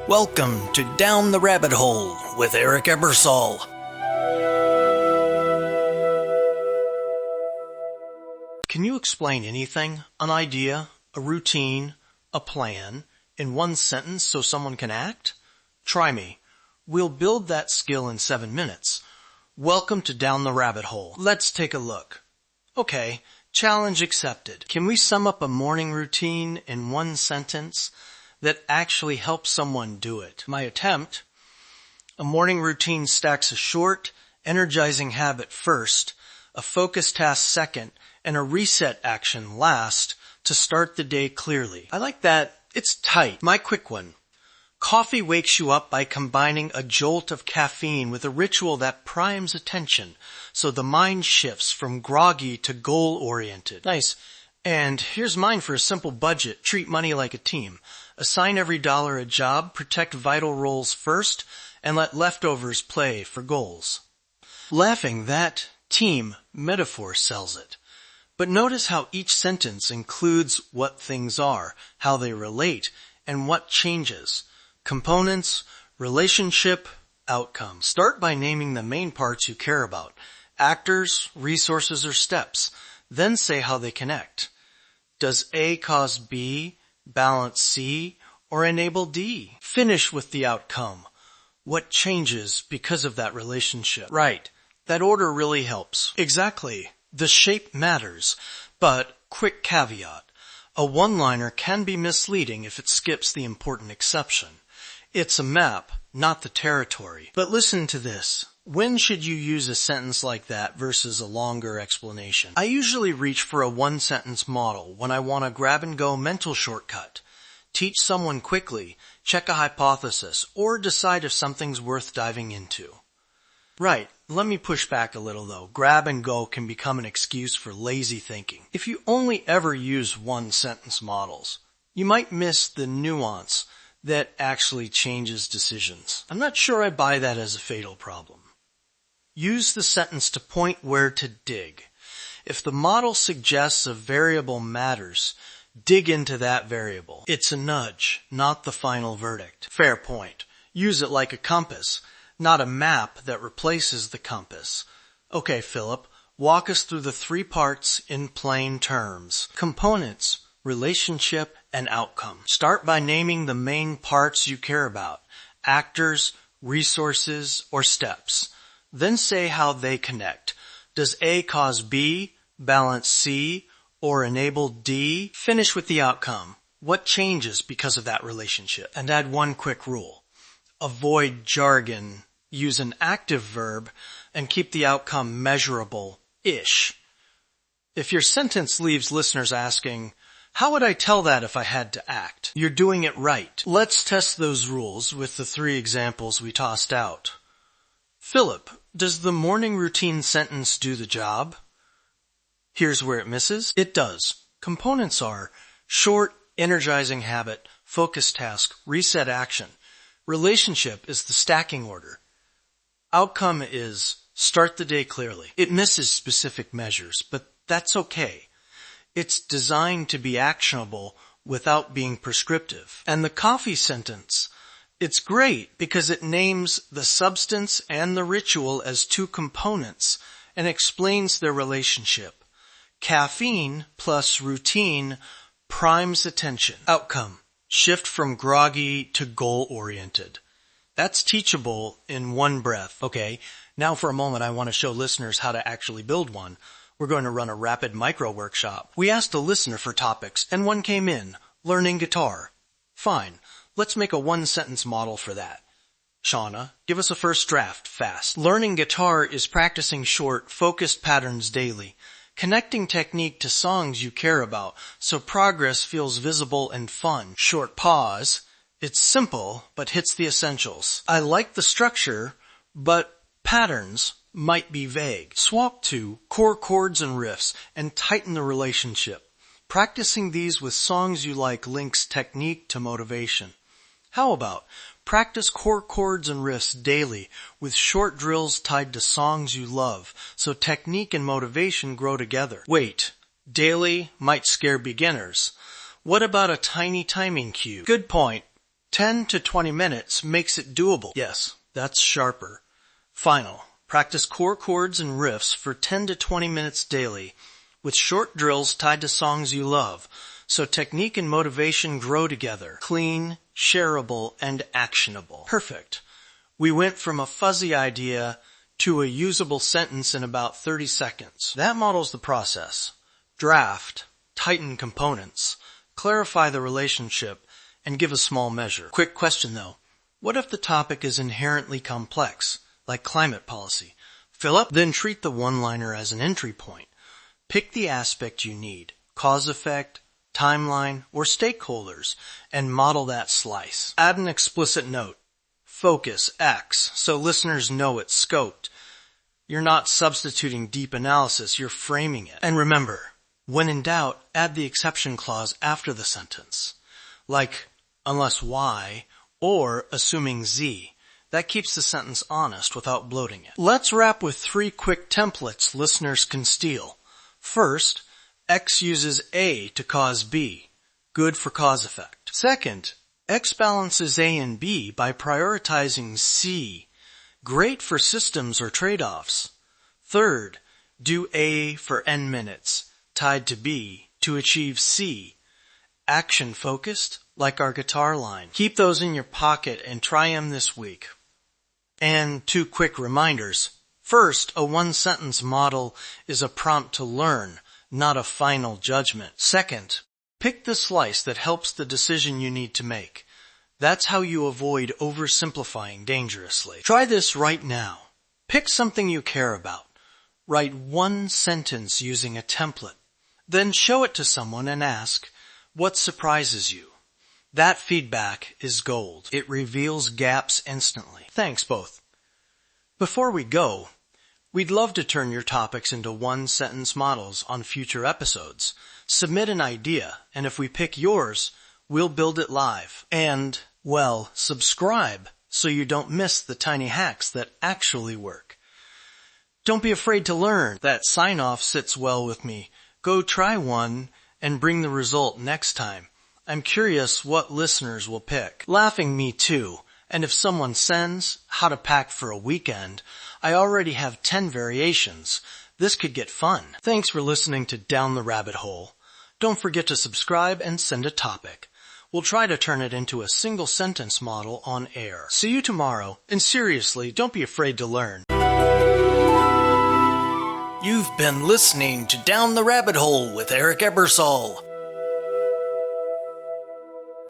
Welcome to Down the Rabbit Hole with Eric Ebersol. Can you explain anything, an idea, a routine, a plan, in one sentence so someone can act? Try me. We'll build that skill in 7 minutes. Welcome to Down the Rabbit Hole. Let's take a look. Okay, challenge accepted. Can we sum up a morning routine in one sentence that actually helps someone do it? My attempt: a morning routine stacks a short, energizing habit first, a focus task second, and a reset action last to start the day clearly. I like that. It's tight. My quick one: coffee wakes you up by combining a jolt of caffeine with a ritual that primes attention, so the mind shifts from groggy to goal-oriented. Nice. And here's mine for a simple budget. Treat money like a team. Assign every dollar a job, protect vital roles first, and let leftovers play for goals. Laughing, that team metaphor sells it. But notice how each sentence includes what things are, how they relate, and what changes. Components, relationship, outcome. Start by naming the main parts you care about: actors, resources, or steps. Then say how they connect. Does A cause B, balance C, or enable D? Finish with the outcome. What changes because of that relationship? Right. That order really helps. Exactly. The shape matters. But quick caveat: a one-liner can be misleading if it skips the important exception. It's a map, not the territory. But listen to this. When should you use a sentence like that versus a longer explanation? I usually reach for a one-sentence model when I want a grab-and-go mental shortcut. Teach someone quickly, check a hypothesis, or decide if something's worth diving into. Right, let me push back a little though. Grab and go can become an excuse for lazy thinking. If you only ever use one-sentence models, you might miss the nuance that actually changes decisions. I'm not sure I buy that as a fatal problem. Use the sentence to point where to dig. If the model suggests a variable matters, dig into that variable. It's a nudge, not the final verdict. Fair point. Use it like a compass, not a map that replaces the compass. Okay, Philip, walk us through the 3 parts in plain terms. Components, relationship, and outcome. Start by naming the main parts you care about: actors, resources, or steps. Then say how they connect. Does A cause B, balance C, or enable D? Finish with the outcome. What changes because of that relationship? And add one quick rule: avoid jargon. Use an active verb and keep the outcome measurable-ish. If your sentence leaves listeners asking, how would I tell that if I had to act? You're doing it right. Let's test those rules with the 3 examples we tossed out. Philip, does the morning routine sentence do the job? Here's where it misses. It does. Components are short, energizing habit, focus task, reset action. Relationship is the stacking order. Outcome is start the day clearly. It misses specific measures, but that's okay. It's designed to be actionable without being prescriptive. And the coffee sentence: it's great because it names the substance and the ritual as 2 components and explains their relationship. Caffeine plus routine primes attention. Outcome: shift from groggy to goal-oriented. That's teachable in one breath. Okay, now for a moment I want to show listeners how to actually build one. We're going to run a rapid micro workshop. We asked a listener for topics, and one came in: learning guitar. Fine. Let's make a one-sentence model for that. Shauna, give us a first draft, fast. Learning guitar is practicing short, focused patterns daily, connecting technique to songs you care about so progress feels visible and fun. Short pause. It's simple, but hits the essentials. I like the structure, but patterns might be vague. Swap to core chords and riffs and tighten the relationship. Practicing these with songs you like links technique to motivation. How about practice core chords and riffs daily with short drills tied to songs you love so technique and motivation grow together? Wait, daily might scare beginners. What about a tiny timing cue? Good point. 10 to 20 minutes makes it doable. Yes, that's sharper. Final. Practice core chords and riffs for 10 to 20 minutes daily, with short drills tied to songs you love, so technique and motivation grow together. Clean, shareable, and actionable. Perfect. We went from a fuzzy idea to a usable sentence in about 30 seconds. That models the process. Draft, tighten components, clarify the relationship, and give a small measure. Quick question though. What if the topic is inherently complex, like climate policy? Fill up, then treat the one-liner as an entry point. Pick the aspect you need, cause-effect, timeline, or stakeholders, and model that slice. Add an explicit note. Focus X, so listeners know it's scoped. You're not substituting deep analysis, you're framing it. And remember, when in doubt, add the exception clause after the sentence. Like, unless Y, or assuming Z. That keeps the sentence honest without bloating it. Let's wrap with 3 quick templates listeners can steal. First, X uses A to cause B. Good for cause effect. Second, X balances A and B by prioritizing C. Great for systems or trade-offs. Third, do A for N minutes, tied to B, to achieve C. Action-focused, like our guitar line. Keep those in your pocket and try them this week. And 2 quick reminders. First, a one-sentence model is a prompt to learn, not a final judgment. Second, pick the slice that helps the decision you need to make. That's how you avoid oversimplifying dangerously. Try this right now. Pick something you care about. Write 1 sentence using a template. Then show it to someone and ask, what surprises you? That feedback is gold. It reveals gaps instantly. Thanks both. Before we go, we'd love to turn your topics into one-sentence models on future episodes. Submit an idea, and if we pick yours, we'll build it live. And, well, subscribe so you don't miss the tiny hacks that actually work. Don't be afraid to learn. That sign-off sits well with me. Go try one and bring the result next time. I'm curious what listeners will pick. Laughing me too. And if someone sends how to pack for a weekend, I already have 10 variations. This could get fun. Thanks for listening to Down the Rabbit Hole. Don't forget to subscribe and send a topic. We'll try to turn it into a single sentence model on air. See you tomorrow. And seriously, don't be afraid to learn. You've been listening to Down the Rabbit Hole with Eric Ebersol.